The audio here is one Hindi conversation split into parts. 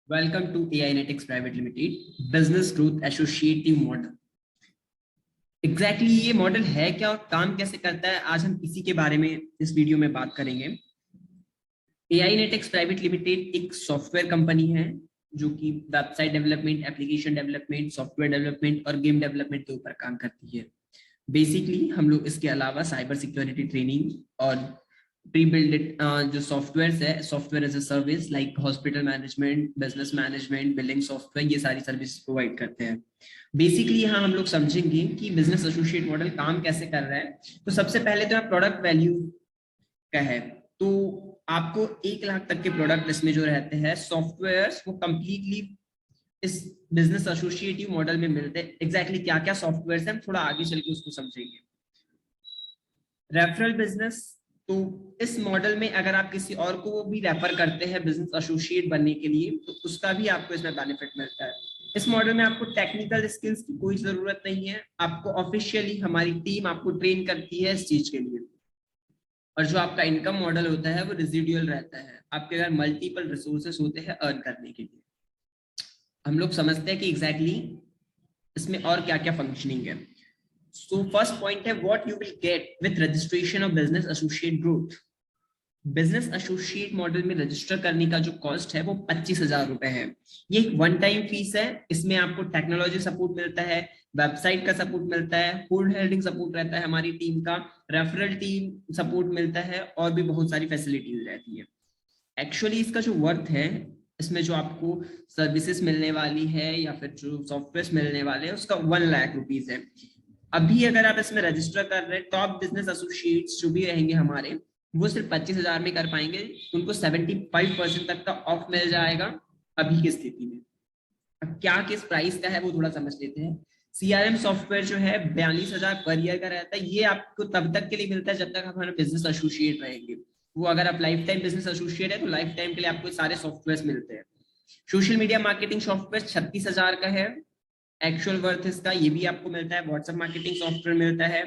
Welcome to AINetix private limited business growth associative model. Exactly ये मॉडल है क्या और काम कैसे करता है, आज हम इसी के बारे में इस वीडियो में बात करेंगे। AINetix प्राइवेट लिमिटेड एक सॉफ्टवेयर कंपनी है जो कि website development, application development, software development और गेम डेवलपमेंट के ऊपर काम करती है। बेसिकली हम लोग इसके अलावा साइबर सिक्योरिटी ट्रेनिंग और प्री बिल्ड जो सॉफ्टवेयर है, software as a service like hospital management, business management, billing software, ये सारी सर्विस प्रोवाइड करते हैं। बेसिकली यहाँ हम लोग समझेंगे कि बिजनेस एसोसिएट मॉडल काम कैसे कर रहा है। तो सबसे पहले तो प्रोडक्ट वैल्यू का है, तो आपको 1 लाख तक के प्रोडक्ट इसमें जो रहते हैं सॉफ्टवेयर, वो कंप्लीटली इस बिजनेस एसोसिएटिव मॉडल में मिलते हैं। एग्जैक्टली क्या क्या सॉफ्टवेयर है हम थोड़ा आगे चल के उसको समझेंगे। रेफरल बिजनेस, तो इस मॉडल में अगर आप किसी और को वो भी रेफर करते हैं बिजनेस एसोसिएट बनने के लिए, तो उसका भी आपको इसमें बेनिफिट मिलता है। इस मॉडल में आपको टेक्निकल स्किल्स की कोई जरूरत नहीं है, आपको ऑफिशियली हमारी टीम आपको ट्रेन करती है इस चीज के लिए। और जो आपका इनकम मॉडल होता है वो रेजिडुअल रहता है, आपके अगर मल्टीपल रिसोर्सेस होते हैं अर्न करने के लिए। हम लोग समझते हैं कि एग्जैक्टली इसमें और क्या क्या फंक्शनिंग है। सो फर्स्ट पॉइंट है what you will get with registration of business associate growth. Business associate model में रजिस्टर करने का जो कॉस्ट है वो 25,000 रुपए है। ये एक वन टाइम फीस है। इसमें आपको टेक्नोलॉजी सपोर्ट मिलता है, वेबसाइट का सपोर्ट मिलता है, होल्ड हेल्डिंग सपोर्ट रहता है हमारी टीम का, रेफरल टीम सपोर्ट मिलता है और भी बहुत सारी फैसिलिटीज रहती है। एक्चुअली इसका जो वर्थ है, इसमें जो आपको सर्विसेज मिलने वाली है या फिर जो सॉफ्टवेयर मिलने वाले हैं उसका 1 लाख रुपीज है। अभी अगर आप इसमें रजिस्टर कर रहे हैं, टॉप बिजनेस एसोसिएट्स जो भी रहेंगे हमारे, वो सिर्फ 25,000 में कर पाएंगे। उनको 75% तक का ऑफ मिल जाएगा अभी की स्थिति में। अब क्या किस प्राइस का है वो थोड़ा समझ लेते हैं। CRM सॉफ्टवेयर जो है 42,000 पर ईयर का रहता है। ये आपको तब तक के लिए मिलता है जब तक हमारे बिजनेस एसोसिएट रहेंगे। वो अगर आप लाइफ टाइम बिजनेस एसोसिएट है तो लाइफ टाइम के लिए आपको सारे सॉफ्टवेयर मिलते हैं। सोशल मीडिया मार्केटिंग सॉफ्टवेयर 36,000 का है एक्चुअल वर्थ इसका, ये भी आपको मिलता है। व्हाट्सएप मार्केटिंग सॉफ्टवेयर मिलता है,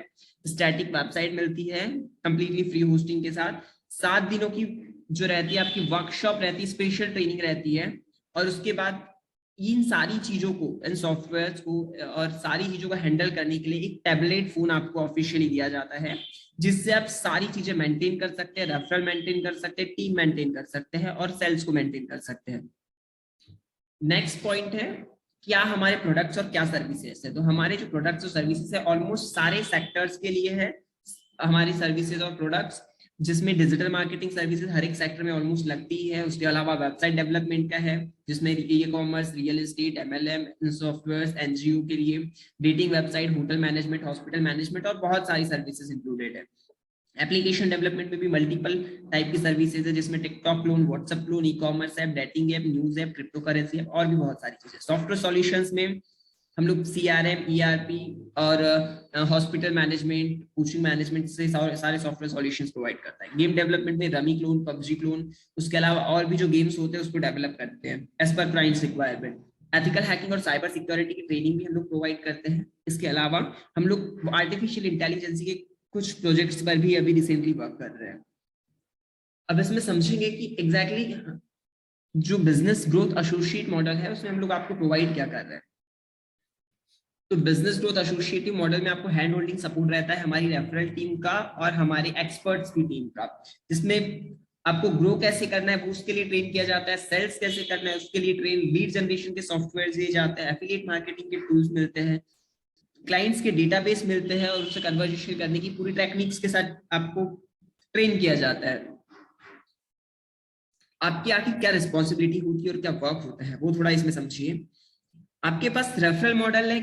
स्टैटिक वेबसाइट मिलती है कंप्लीटली फ्री होस्टिंग के साथ। 7 दिनों की जो रहती है आपकी वर्कशॉप रहती है, स्पेशल ट्रेनिंग रहती है। और उसके बाद इन सारी चीजों को, इन सॉफ्टवेयर को और सारी चीजों को हैंडल करने के लिए एक टैबलेट फोन आपको ऑफिशियली दिया जाता है, जिससे आप सारी चीजें मेंटेन कर सकते हैं, रेफरल मेंटेन कर सकते हैं, टीम मेंटेन कर सकते हैं और सेल्स को मेंटेन कर सकते हैं। नेक्स्ट पॉइंट है क्या हमारे प्रोडक्ट्स और क्या सर्विसेज है। तो हमारे जो प्रोडक्ट्स और सर्विसेज है ऑलमोस्ट सारे सेक्टर्स के लिए है हमारी सर्विसेज और प्रोडक्ट्स, जिसमें डिजिटल मार्केटिंग सर्विसेज हर एक सेक्टर में ऑलमोस्ट लगती ही है। उसके अलावा वेबसाइट डेवलपमेंट का है जिसमें e commerce, real estate, MLM software, NGO के लिए dating website, hotel management, hospital management और बहुत सारी सर्विसेज इंक्लूडेड है। एप्लीकेशन डेवलपमेंट में भी मल्टीपल टाइप की सर्विसेज है जिसमें TikTok clone, WhatsApp clone, e commerce app, dating app, news app, crypto currency app और भी बहुत सारी चीजें। सॉफ्टवेयर सॉल्यूशंस में हम लोग CRM, ERP और हॉस्पिटल मैनेजमेंट, कोचिंग मैनेजमेंट से सारे सॉफ्टवेयर सॉल्यूशंस प्रोवाइड करता है। गेम डेवलपमेंट में रमी क्लोन, पबजी क्लोन, उसके अलावा और भी जो गेम्स होते हैं उसको डेवलप करते हैं as per clients requirement. Ethical hacking और साइबर सिक्योरिटी की ट्रेनिंग भी हम लोग प्रोवाइड करते हैं। इसके अलावा हम लोग आर्टिफिशियल इंटेलिजेंस के कुछ प्रोजेक्ट्स पर भी अभी रिसेंटली वर्क कर रहे हैं। अब इसमें समझेंगे कि एग्जैक्टली जो बिजनेस ग्रोथ एसोसिएट मॉडल है उसमें हम लोग आपको प्रोवाइड क्या कर रहे हैं। तो बिजनेस ग्रोथ एसोसिएटिव मॉडल में आपको हैंड होल्डिंग सपोर्ट रहता है हमारी रेफरल टीम का और हमारे एक्सपर्ट्स की टीम का, जिसमें आपको ग्रो कैसे करना है वो उसके लिए ट्रेन किया जाता है, सेल्स कैसे करना है उसके लिए ट्रेन, लीड जनरेशन के सॉफ्टवेयर दिए जाते हैं, एफिलिएट मार्केटिंग के टूल्स मिलते हैं, क्लाइंट्स के डेटाबेस मिलते हैं और उससे कन्वर्जेशन करने की पूरी टेक्निक्स के साथ आपको ट्रेन किया जाता है। आपकी आखिर क्या रिस्पॉन्सिबिलिटी होती है और क्या वर्क होता है वो थोड़ा इसमें समझिए। आपके पास रेफरल मॉडल है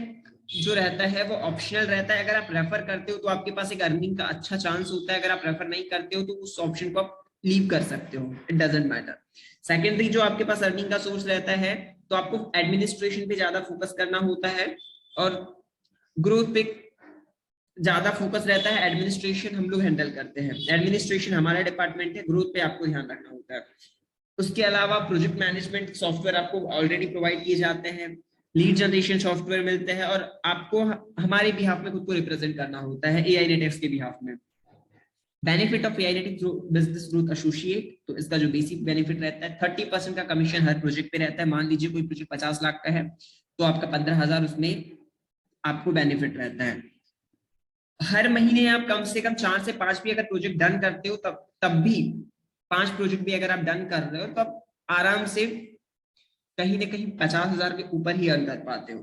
जो रहता है वो ऑप्शनल रहता है। अगर आप रेफर करते हो तो आपके पास एक अर्निंग का अच्छा चांस होता है, अगर आप रेफर नहीं करते हो तो उस ऑप्शन को आप लीव कर सकते हो, इट डजंट मैटर। सेकेंडरी जो आपके पास अर्निंग का सोर्स रहता है तो आपको एडमिनिस्ट्रेशन पे ज्यादा फोकस करना होता है और ग्रोथ पे ज्यादा फोकस रहता है। एडमिनिस्ट्रेशन हम लोग हैंडल करते हैं, एडमिनिस्ट्रेशन हमारा डिपार्टमेंट है, ग्रोथ पे आपको ध्यान रखना होता है। उसके अलावा प्रोजेक्ट मैनेजमेंट सॉफ्टवेयर आपको ऑलरेडी प्रोवाइड किए जाते हैं, लीड जनरेशन सॉफ्टवेयर मिलते हैं और आपको हमारे बिहाफ में खुद को रिप्रेजेंट करना होता है AINetix के बिहाफ में। Benefit of AIT through business growth associate, तो इसका जो बेसिक बेनिफिट रहता है 30% का कमीशन हर प्रोजेक्ट पे रहता है। मान लीजिए कोई प्रोजेक्ट 50 लाख का है तो आपका 15,000 उसमें आपको बेनिफिट रहता है। हर महीने आप कम से कम 4 से 5 भी अगर प्रोजेक्ट डन करते हो तब भी 5 प्रोजेक्ट भी अगर आप डन कर रहे हो तब आराम से कहीं ना कहीं 50,000 के ऊपर ही अर्न कर पाते हो।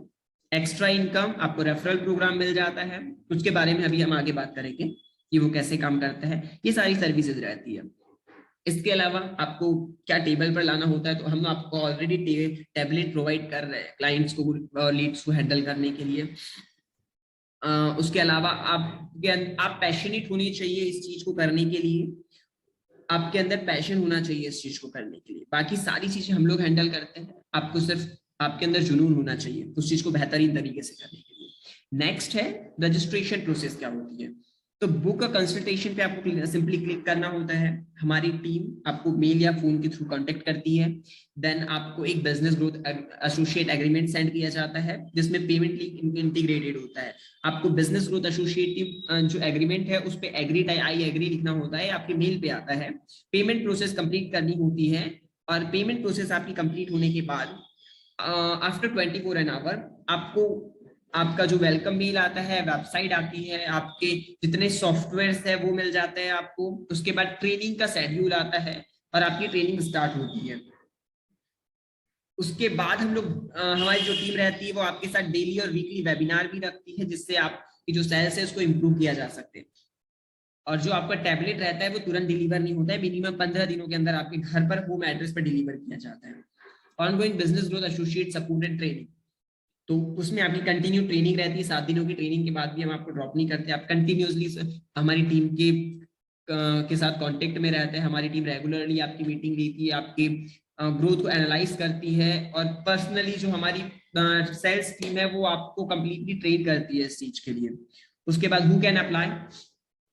एक्स्ट्रा इनकम आपको रेफरल प्रोग्राम मिल जाता है, उसके बारे में अभी हम आगे बात करेंगे कि वो कैसे काम करता है। ये सारी सर्विसेज रहती है। इसके अलावा आपको क्या टेबल पर लाना होता है, तो हम आपको ऑलरेडी टेबलेट प्रोवाइड कर रहे हैं क्लाइंट्स को और लीड्स को हैंडल करने के लिए। उसके अलावा आप पैशनेट होनी चाहिए इस चीज को करने के लिए, आपके अंदर पैशन होना चाहिए इस चीज को करने के लिए। बाकी सारी चीजें हम लोग हैंडल करते हैं, आपको सिर्फ आपके अंदर जुनून होना चाहिए उस चीज को बेहतरीन तरीके से करने के लिए। नेक्स्ट है रजिस्ट्रेशन प्रोसेस क्या होती है। तो बुक अ कंसल्टेशन पे आपको सिंपली क्लिक करना होता है। हमारी टीम आपको मेल या फोन के थ्रू कांटेक्ट करती है। देन आपको एक business growth associate agreement send किया जाता है जिसमें पेमेंट लिंक इंटीग्रेटेड होता है। आपको बिजनेस ग्रोथ एसोसिएटिव जो एग्रीमेंट है उस पे एग्री आई एग्री लिखना होता है, आपके मेल पे आता है। पेमेंट प्रोसेस कंप्लीट करनी होती है और पेमेंट प्रोसेस आपकी कंप्लीट होने के बाद आफ्टर 24 एन आवर आपको आपका जो वेलकम मेल आता है, वेबसाइट आती है, आपके जितने सॉफ्टवेयर्स है वो मिल जाते हैं आपको। उसके बाद ट्रेनिंग का शेड्यूल आता है और आपकी ट्रेनिंग स्टार्ट होती है। उसके बाद हम लोग हमारी जो टीम रहती है वो आपके साथ डेली और वीकली वेबिनार भी रखती है जिससे आपकी जो सेल्स है उसको इम्प्रूव किया जा सकते हैं। और जो आपका टैबलेट रहता है वो तुरंत डिलीवर नहीं होता है, मिनिमम 15 दिनों के अंदर आपके घर पर होम एड्रेस पर डिलीवर किया जाता है। Ongoing business growth associate support and training, तो उसमें आपकी कंटिन्यू ट्रेनिंग रहती है। 7 दिनों की ट्रेनिंग के बाद भी हम आपको ड्रॉप नहीं करते, आप कंटिन्यूसली हमारी टीम के साथ कांटेक्ट में रहते हैं। हमारी टीम रेगुलरली आपकी मीटिंग लेती है, आपकी ग्रोथ को एनालाइज करती है और पर्सनली जो हमारी सेल्स टीम है वो आपको कंप्लीटली ट्रेन करती है इस चीज के लिए। उसके बाद who can apply,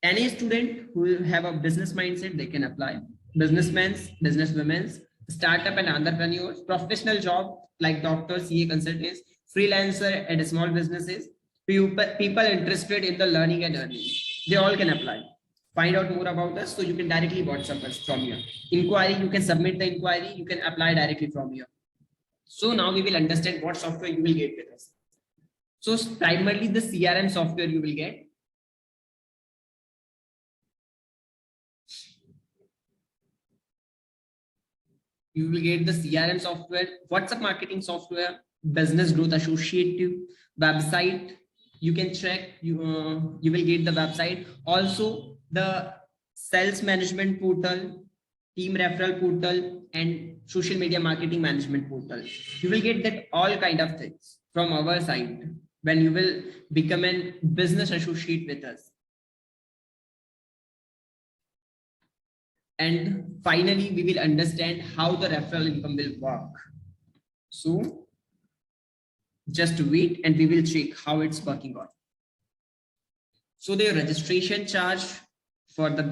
any student who have a business mindset they can apply, businessmen, businesswomen, startup and entrepreneurs, professional job like doctors, CA consultants, freelancer and small businesses, people interested in the learning and earning, they all can apply. Find out more about us, so you can directly WhatsApp us from here. Inquiry, you can submit the inquiry, you can apply directly from here. So now we will understand what software you will get with us. So primarily the CRM software you will get. You will get the CRM software, WhatsApp marketing software, business growth associative website. You can check, you will get the website. Also the sales management portal, team referral portal, and social media marketing management portal. You will get that all kind of things from our side when you will become a business associate with us. And finally, we will understand how the referral income will work. So just wait and we will check how it's working on. So the registration charge for the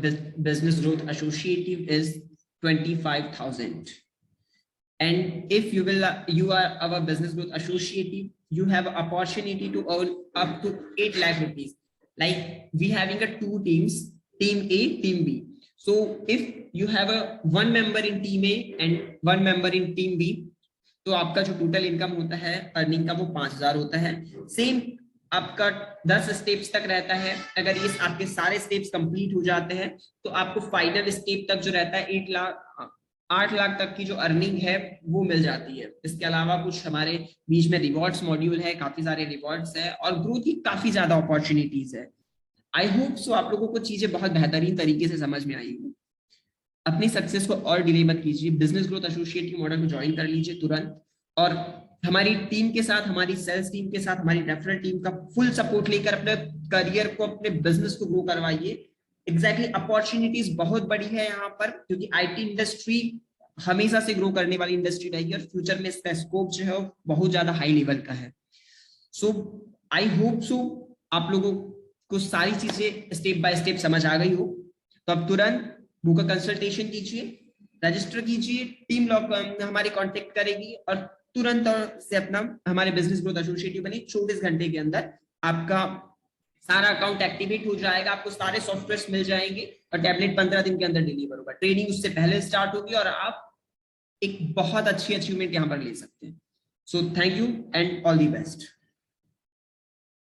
business growth associative is 25,000. And if you are our business growth associative, you have opportunity to earn up to 8 lakh rupees. Like we having a 2 teams, team A, team B. So if you have a 1 member in team A and 1 member in team B, तो आपका जो टोटल इनकम होता है अर्निंग का वो 5,000 होता है। सेम आपका 10 स्टेप्स तक रहता है। अगर ये आपके सारे स्टेप्स कंप्लीट हो जाते हैं तो आपको फाइनल स्टेप तक जो रहता है 8 लाख तक की जो अर्निंग है वो मिल जाती है। इसके अलावा कुछ हमारे बीच में रिवॉर्ड्स मॉड्यूल है, काफी सारे रिवॉर्ड्स है और ग्रोथ की काफी ज्यादा अपॉर्चुनिटीज है। आई होप सो आप लोगों को चीजें बहुत बेहतरीन तरीके से समझ में आई हो। अपनी सक्सेस को और डिले मत कीजिए, बिजनेस ग्रोथ एसोसिएट मॉडल को ज्वाइन कर लीजिए तुरंत और हमारी टीम के साथ, हमारी सेल्स टीम के साथ, हमारी रेफरल टीम का फुल सपोर्ट लेकर अपने करियर को, अपने बिजनेस को ग्रो करवाइए। एग्जैक्टली अपॉर्चुनिटीज बहुत बड़ी है यहाँ पर क्योंकि आईटी इंडस्ट्री हमेशा से ग्रो करने वाली इंडस्ट्री रहेगी और फ्यूचर में इसका स्कोप जो है बहुत ज्यादा हाई लेवल का है। सो आई होप सो आप लोगों को सारी चीजें स्टेप बाय स्टेप समझ आ गई हो। तो अब तुरंत बुक कंसल्टेशन कीजिए, रजिस्टर कीजिए, टीम लॉग हमारी कांटेक्ट करेगी और तुरंत से अपना हमारे बिजनेस ग्रोथ एसोसिएटिव बने। 24 घंटे के अंदर आपका सारा अकाउंट एक्टिवेट हो जाएगा, आपको सारे सॉफ्टवेयर मिल जाएंगे और टैबलेट 15 दिन के अंदर डिलीवर होगा। ट्रेनिंग उससे पहले स्टार्ट होगी और आप एक बहुत अच्छी अचीवमेंट यहाँ पर ले सकते हैं। So thank you and all the best.